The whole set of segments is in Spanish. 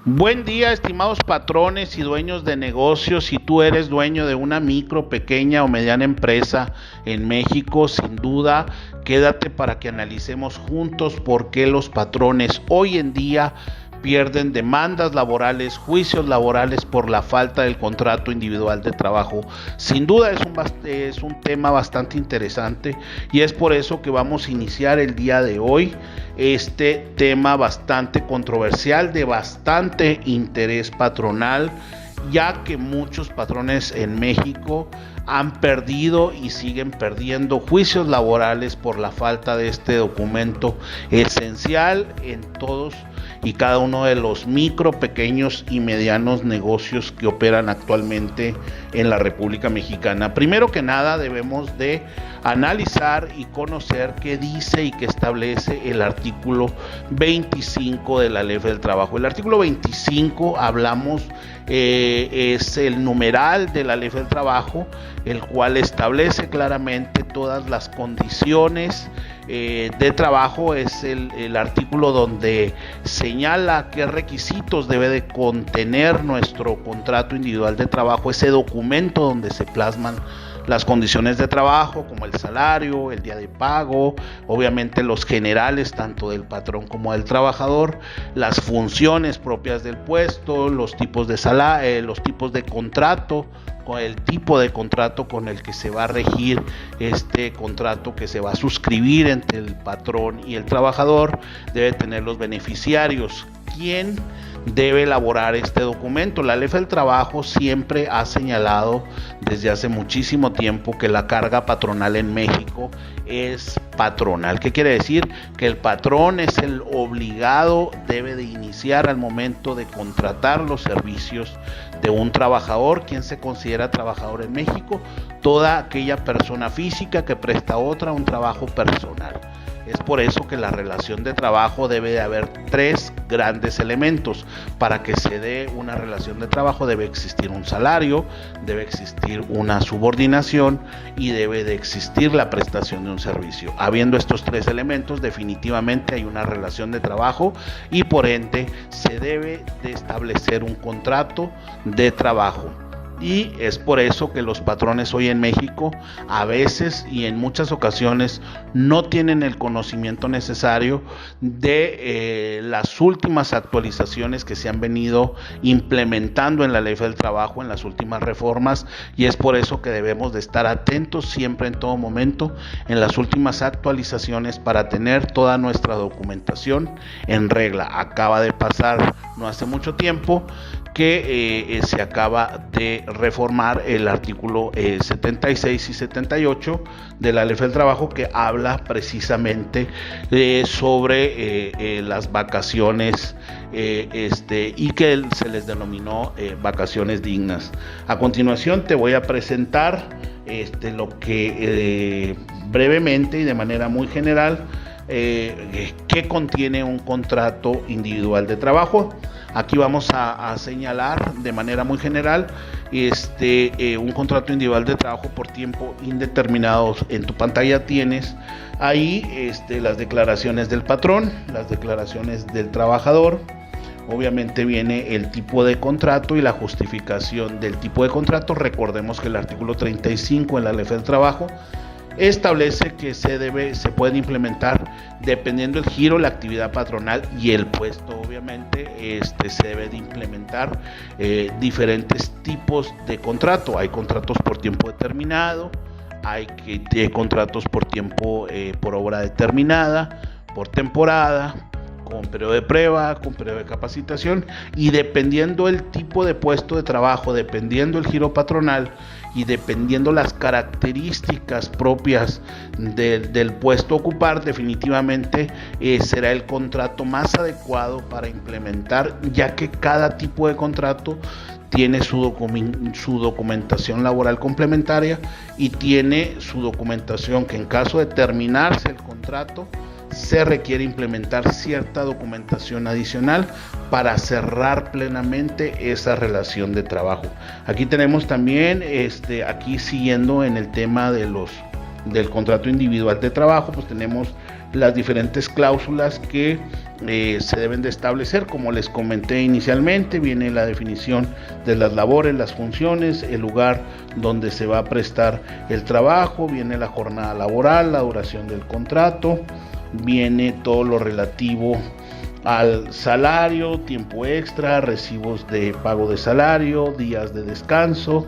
Buen día, estimados patrones y dueños de negocios. Si tú eres dueño de una micro, pequeña o mediana empresa en México, sin duda, quédate para que analicemos juntos por qué los patrones hoy en día pierden demandas laborales, juicios laborales por la falta del contrato individual de trabajo. Sin duda es un tema bastante interesante y es por eso que vamos a iniciar el día de hoy este tema bastante controversial, de bastante interés patronal, ya que muchos patrones en México han perdido y siguen perdiendo juicios laborales por la falta de este documento esencial en todos y cada uno de los micro, pequeños y medianos negocios que operan actualmente en la República Mexicana. Primero que nada, debemos de analizar y conocer qué dice y qué establece el artículo 25 de la Ley del Trabajo. El artículo 25 es el numeral de la Ley del Trabajo, el cual establece claramente todas las condiciones de trabajo. Es el artículo donde señala qué requisitos debe de contener nuestro contrato individual de trabajo, ese documento donde se plasman las condiciones de trabajo, como el salario, el día de pago, obviamente los generales tanto del patrón como del trabajador, las funciones propias del puesto, los tipos de los tipos de contrato, con el tipo de contrato con el que se va a regir este contrato que se va a suscribir entre el patrón y el trabajador. Debe tener los beneficiarios. ¿Quién debe elaborar este documento? La Ley del Trabajo siempre ha señalado desde hace muchísimo tiempo que la carga patronal en México es patronal. ¿Qué quiere decir? Que el patrón es el obligado, debe de iniciar al momento de contratar los servicios de un trabajador. ¿Quién se considera trabajador en México? Toda aquella persona física que presta un trabajo personal. Es por eso que la relación de trabajo debe de haber tres grandes elementos. Para que se dé una relación de trabajo debe existir un salario, debe existir una subordinación y debe de existir la prestación de un servicio. Habiendo estos tres elementos, definitivamente hay una relación de trabajo y por ende se debe de establecer un contrato de trabajo. Y es por eso que los patrones hoy en México a veces y en muchas ocasiones no tienen el conocimiento necesario de las últimas actualizaciones que se han venido implementando en la Ley del Trabajo, en las últimas reformas, y es por eso que debemos de estar atentos siempre en todo momento en las últimas actualizaciones para tener toda nuestra documentación en regla. Acaba de pasar no hace mucho tiempo que se acaba de reformar el artículo 76 y 78 de la Ley del Trabajo, que habla precisamente sobre las vacaciones y que se les denominó vacaciones dignas. A continuación te voy a presentar lo que brevemente y de manera muy general qué contiene un contrato individual de trabajo. Aquí vamos a señalar de manera muy general un contrato individual de trabajo por tiempo indeterminado. En tu pantalla tienes ahí las declaraciones del patrón, las declaraciones del trabajador. Obviamente viene el tipo de contrato y la justificación del tipo de contrato. Recordemos que el artículo 35 en la Ley del Trabajo establece que se puede implementar dependiendo el giro, la actividad patronal y el puesto. Obviamente se debe de implementar diferentes tipos de contrato. Hay contratos por tiempo determinado, hay contratos por tiempo por obra determinada, por temporada, con periodo de prueba, con periodo de capacitación, y dependiendo el tipo de puesto de trabajo, dependiendo el giro patronal y dependiendo las características propias del puesto a ocupar, definitivamente será el contrato más adecuado para implementar, ya que cada tipo de contrato tiene su documentación laboral complementaria y tiene su documentación que, en caso de terminarse el contrato, se requiere implementar cierta documentación adicional para cerrar plenamente esa relación de trabajo. Aquí tenemos también, aquí siguiendo en el tema del contrato individual de trabajo, pues tenemos las diferentes cláusulas que se deben de establecer. Como les comenté inicialmente, viene la definición de las labores, las funciones, el lugar donde se va a prestar el trabajo, viene la jornada laboral, la duración del contrato, viene todo lo relativo al salario, tiempo extra, recibos de pago de salario, días de descanso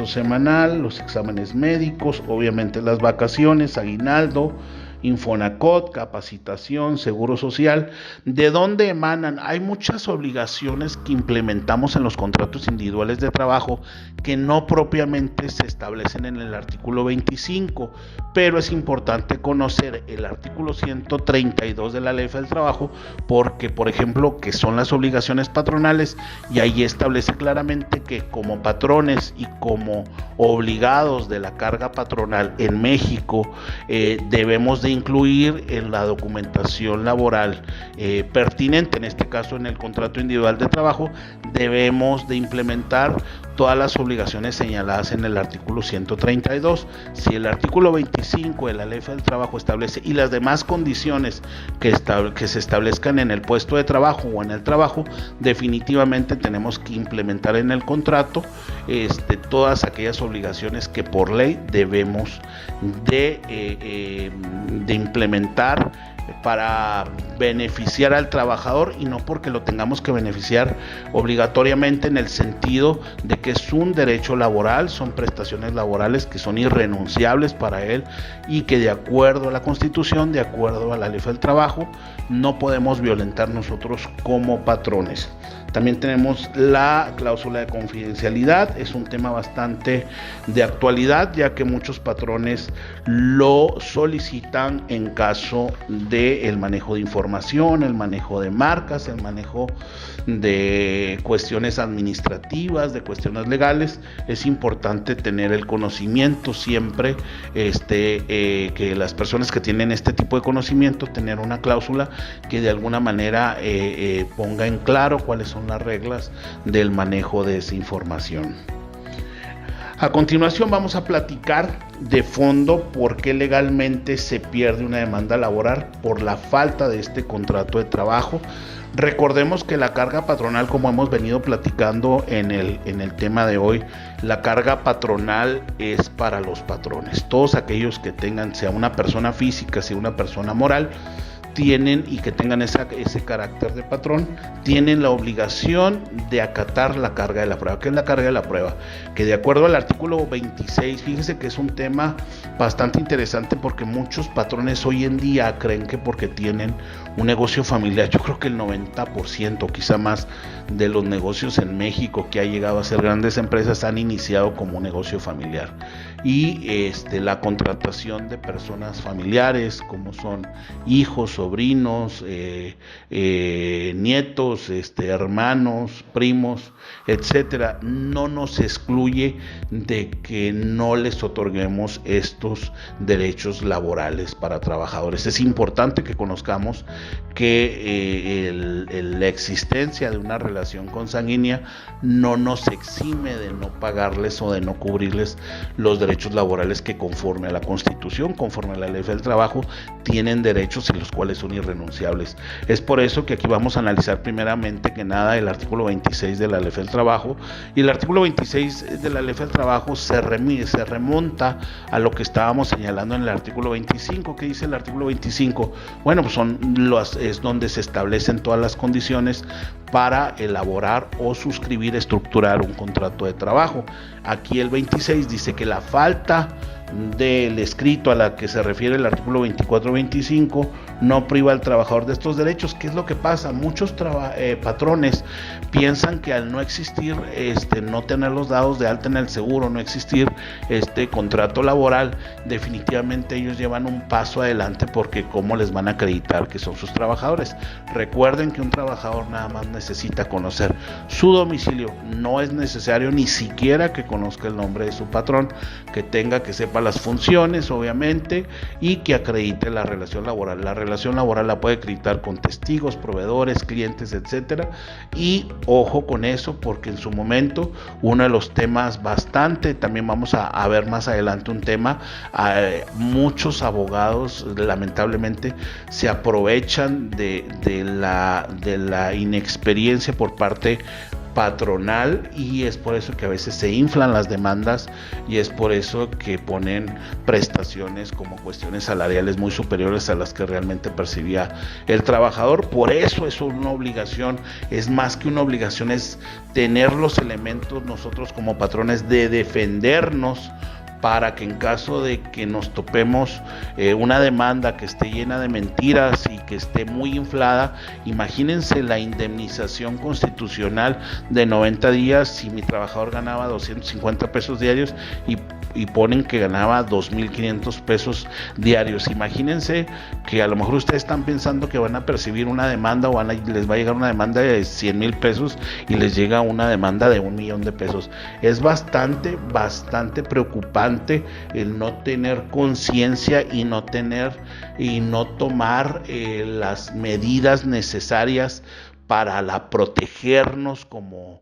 semanal, los exámenes médicos, obviamente las vacaciones, aguinaldo, Infonacot, capacitación, seguro social. ¿De dónde emanan? Hay muchas obligaciones que implementamos en los contratos individuales de trabajo que no propiamente se establecen en el artículo 25, pero es importante conocer el artículo 132 de la Ley del Trabajo porque, por ejemplo, que son las obligaciones patronales, y ahí establece claramente que como patrones y como obligados de la carga patronal en México debemos de incluir en la documentación laboral pertinente, en este caso en el contrato individual de trabajo, debemos de implementar todas las obligaciones señaladas en el artículo 132. Si el artículo 25 de la Ley del Trabajo establece y las demás condiciones que se establezcan en el puesto de trabajo o en el trabajo, definitivamente tenemos que implementar en el contrato todas aquellas obligaciones que por ley debemos de implementar para beneficiar al trabajador, y no porque lo tengamos que beneficiar obligatoriamente, en el sentido de que es un derecho laboral, son prestaciones laborales que son irrenunciables para él y que de acuerdo a la Constitución, de acuerdo a la Ley del Trabajo, no podemos violentar nosotros como patrones. También tenemos la cláusula de confidencialidad, es un tema bastante de actualidad, ya que muchos patrones lo solicitan en caso de el manejo de información, el manejo de marcas, el manejo de cuestiones administrativas, de cuestiones legales. Es importante tener el conocimiento siempre, que las personas que tienen este tipo de conocimiento, tener una cláusula que de alguna manera ponga en claro cuáles son las reglas del manejo de esa información. A continuación vamos a platicar de fondo por qué legalmente se pierde una demanda laboral por la falta de este contrato de trabajo. Recordemos que la carga patronal, como hemos venido platicando en el tema de hoy, la carga patronal es para los patrones. Todos aquellos que tengan, sea una persona física, sea una persona moral, tienen y que tengan ese carácter de patrón, tienen la obligación de acatar la carga de la prueba. ¿Qué es la carga de la prueba? Que de acuerdo al artículo 26, fíjese que es un tema bastante interesante porque muchos patrones hoy en día creen que porque tienen un negocio familiar, yo creo que el 90%, quizá más, de los negocios en México que ha llegado a ser grandes empresas han iniciado como un negocio familiar, y la contratación de personas familiares como son hijos, sobrinos, nietos, hermanos, primos, etcétera, no nos excluye de que no les otorguemos estos derechos laborales para trabajadores. Es importante que conozcamos que la existencia de una relación consanguínea no nos exime de no pagarles o de no cubrirles los derechos laborales que, conforme a la Constitución, conforme a la Ley del Trabajo, tienen derechos en los cuales son irrenunciables. Es por eso que aquí vamos a analizar primeramente que nada el artículo 26 de la Ley del Trabajo, y el artículo 26 de la Ley del Trabajo se remonta a lo que estábamos señalando en el artículo 25. ¿Qué dice el artículo 25? Bueno, pues es donde se establecen todas las condiciones para elaborar o suscribir, estructurar un contrato de trabajo. Aquí el 26 dice que la falta del escrito a la que se refiere el artículo 24-25 no priva al trabajador de estos derechos. ¿Qué es lo que pasa? Muchos patrones piensan que al no existir, no tenerlos dados de alta en el seguro, no existir contrato laboral, definitivamente ellos llevan un paso adelante, porque ¿cómo les van a acreditar que son sus trabajadores? Recuerden que un trabajador nada más necesita conocer su domicilio. No es necesario ni siquiera que conozca el nombre de su patrón, que sepa las funciones, obviamente, y que acredite la relación laboral. La relación laboral la puede acreditar con testigos, proveedores, clientes, etcétera. Y ojo con eso, porque en su momento uno de los temas bastante, también vamos a ver más adelante un tema, muchos abogados lamentablemente se aprovechan de la inexperiencia por parte patronal, y es por eso que a veces se inflan las demandas, y es por eso que ponen prestaciones como cuestiones salariales muy superiores a las que realmente percibía el trabajador. Por eso es una obligación, es más que una obligación, es tener los elementos nosotros como patrones de defendernos, para que en caso de que nos topemos una demanda que esté llena de mentiras y que esté muy inflada, imagínense la indemnización constitucional de 90 días si mi trabajador ganaba 250 pesos diarios y ponen que ganaba 2.500 pesos diarios. Imagínense que a lo mejor ustedes están pensando que van a percibir una demanda o les va a llegar una demanda de 100,000 pesos y les llega una demanda de 1,000,000 de pesos. Es bastante preocupante el no tener conciencia y no tomar las medidas necesarias para protegernos como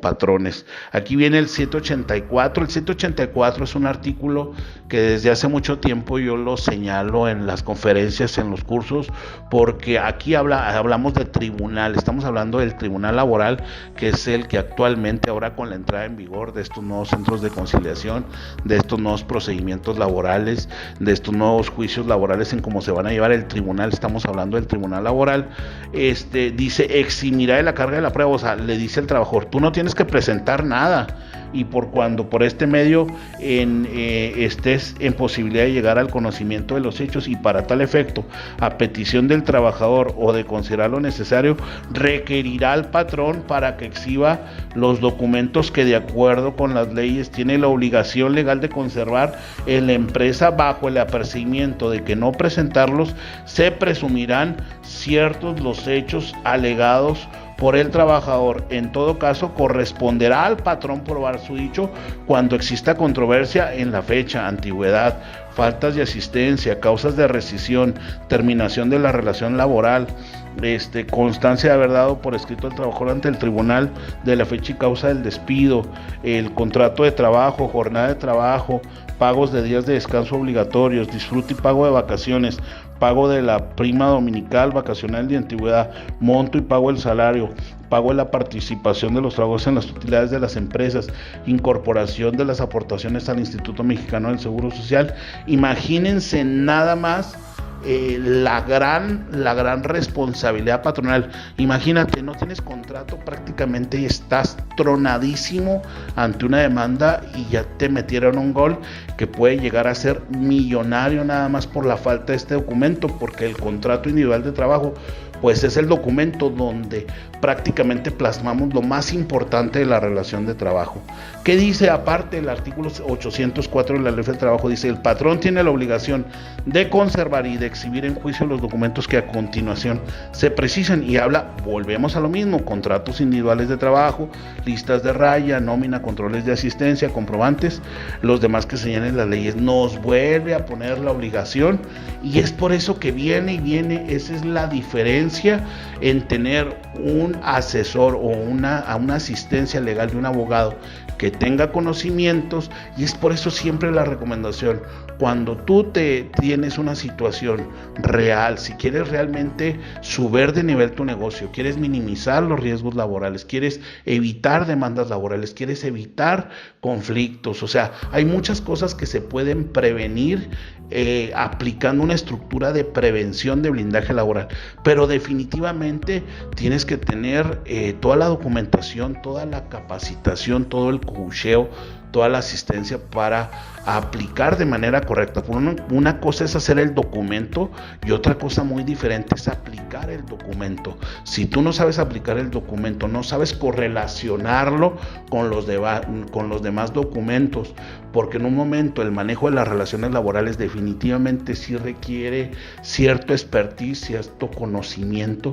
patrones. Aquí viene el 784. El 784 es un artículo que desde hace mucho tiempo yo lo señalo en las conferencias, en los cursos, porque aquí hablamos de tribunal. Estamos hablando del tribunal laboral, que es el que actualmente, ahora con la entrada en vigor de estos nuevos centros de conciliación, de estos nuevos procedimientos laborales, de estos nuevos juicios laborales en cómo se van a llevar el tribunal, estamos hablando del tribunal laboral, dice eximirá de la carga de la prueba. O sea, le dice el trabajador, tú no tienes que presentar nada, y cuando por este medio estés en posibilidad de llegar al conocimiento de los hechos, y para tal efecto, a petición del trabajador o de considerar lo necesario, requerirá al patrón para que exhiba los documentos que de acuerdo con las leyes tiene la obligación legal de conservar en la empresa. Bajo el apercibimiento de que no presentarlos, se presumirán ciertos los hechos alegados por el trabajador. En todo caso, corresponderá al patrón probar su dicho cuando exista controversia en la fecha, antigüedad, faltas de asistencia, causas de rescisión, terminación de la relación laboral, constancia de haber dado por escrito al trabajador ante el tribunal de la fecha y causa del despido, el contrato de trabajo, jornada de trabajo, pagos de días de descanso obligatorios, disfrute y pago de vacaciones, pago de la prima dominical, vacacional de antigüedad, monto y pago del salario, pago de la participación de los trabajadores en las utilidades de las empresas, incorporación de las aportaciones al Instituto Mexicano del Seguro Social. Imagínense nada más la gran responsabilidad patronal. Imagínate, no tienes contrato prácticamente y estás tronadísimo ante una demanda y ya te metieron un gol que puede llegar a ser millonario nada más por la falta de este documento, porque el contrato individual de trabajo pues es el documento donde prácticamente plasmamos lo más importante de la relación de trabajo. ¿Qué dice aparte el artículo 804 de la Ley del Trabajo? Dice, el patrón tiene la obligación de conservar y de exhibir en juicio los documentos que a continuación se precisan, y volvemos a lo mismo: contratos individuales de trabajo, listas de raya, nómina, controles de asistencia, comprobantes, los demás que señalen las leyes. Nos vuelve a poner la obligación, y es por eso que viene, esa es la diferencia en tener un asesor o una asistencia legal de un abogado que tenga conocimientos. Y es por eso siempre la recomendación: cuando tú tienes una situación real, si quieres realmente subir de nivel tu negocio, quieres minimizar los riesgos laborales, quieres evitar demandas laborales, quieres evitar conflictos, o sea, hay muchas cosas que se pueden prevenir aplicando una estructura de prevención de blindaje laboral, pero definitivamente tienes que tener toda la documentación, toda la capacitación, todo el coacheo, toda la asistencia para aplicar de manera correcta. Una cosa es hacer el documento y otra cosa muy diferente es aplicar el documento. Si tú no sabes aplicar el documento, no sabes correlacionarlo con los demás documentos, porque en un momento el manejo de las relaciones laborales definitivamente sí requiere cierto expertise, cierto conocimiento,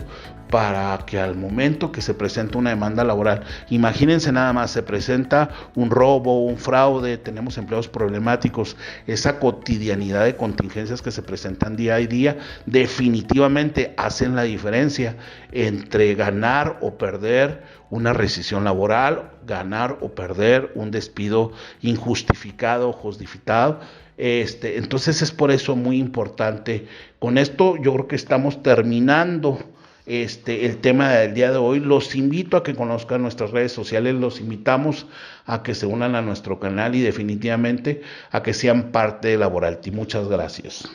para que al momento que se presenta una demanda laboral, imagínense nada más, se presenta un robo, un fraude, tenemos empleados problemáticos, esa cotidianidad de contingencias que se presentan día a día, definitivamente hacen la diferencia entre ganar o perder una rescisión laboral, ganar o perder un despido injustificado o justificado. Entonces es por eso muy importante. Con esto yo creo que estamos terminando el tema del día de hoy. Los invito a que conozcan nuestras redes sociales, los invitamos a que se unan a nuestro canal y definitivamente a que sean parte de Laboralty. Muchas gracias.